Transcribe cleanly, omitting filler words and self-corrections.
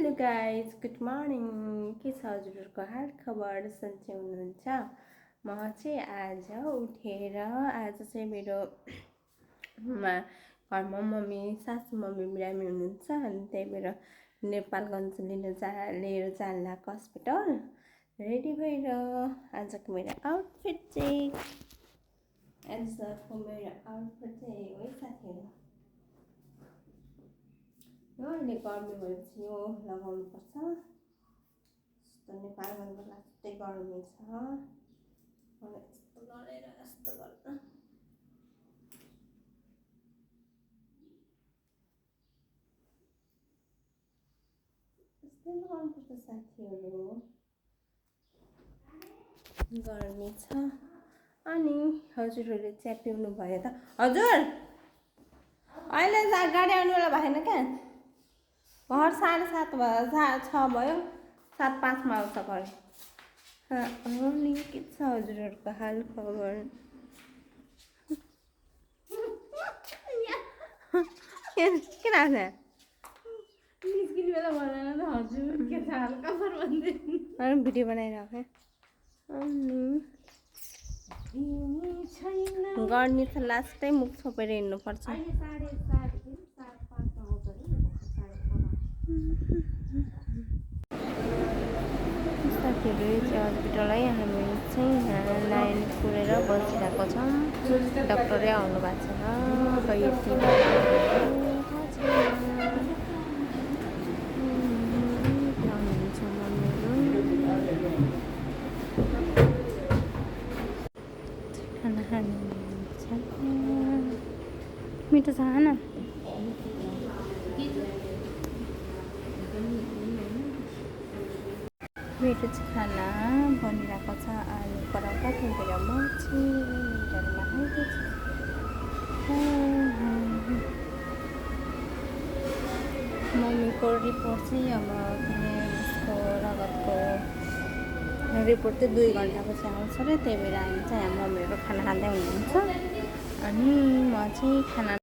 Hello guys, good morning. के छ हजुरहरूको हाल खबर? सन्चै हुनुहुन्छ? म चाहिँ आज उठेर आज चाहिँ मेरो घरमा सासू मम्मी बिरामी हुनुहुन्छ अनि त्यही भएर नेपालगञ्ज लिएर जान लागेको हस्पिटल। रेडी भएर आजको मेरो आउटफिट चाहिँ हो साथीहरू। यो अहिले गर्मी भएपछि यो लगाउनुपर्छ। यस्तो नेपालगञ्जको लास्टै गर्मी छ। यस्तो गरेर यस्तो गर्दा यस्तै लगाउनुपर्छ साथीहरू। गर्मी छ। अनि हजुरहरूले चिया पिउनु भयो त? हजुर अहिले गाडी आउनु बेला भएन क्या? घर 7:30 भयो, 6 भयो, 7:05 आउँछ घर। अनि के छ हजुरहरूको हाल खबर? किन हाँस्ने? निस्किने बेला भनेन त हजुर के छ हाल खबर भन्दै। अनि भिडियो बनाइरहेको गर्मी त लास्टै मुख छोपेर हिँड्नुपर्छ। साथीहरू चाहिँ हस्पिटल है, हामी चाहिँ लाइन पुरेर बसिरहेको छौँ। डक्टरै आउनु भएको छैन। खाना खानुहुन्छ मिठो छ खाना? मेरो चाहिँ खाना बनिरहेको छ। आलु पराठा, त्यहाँबाट मच्छी मम्मीको रिपोर्ट चाहिँ अब उसको रगतको रिपोर्ट चाहिँ 2 घन्टापछि आउँछ र त्यही भएर हामी चाहिँ मम्मीहरू खाना खाँदै हुनुहुन्छ। अनि म चाहिँ खाना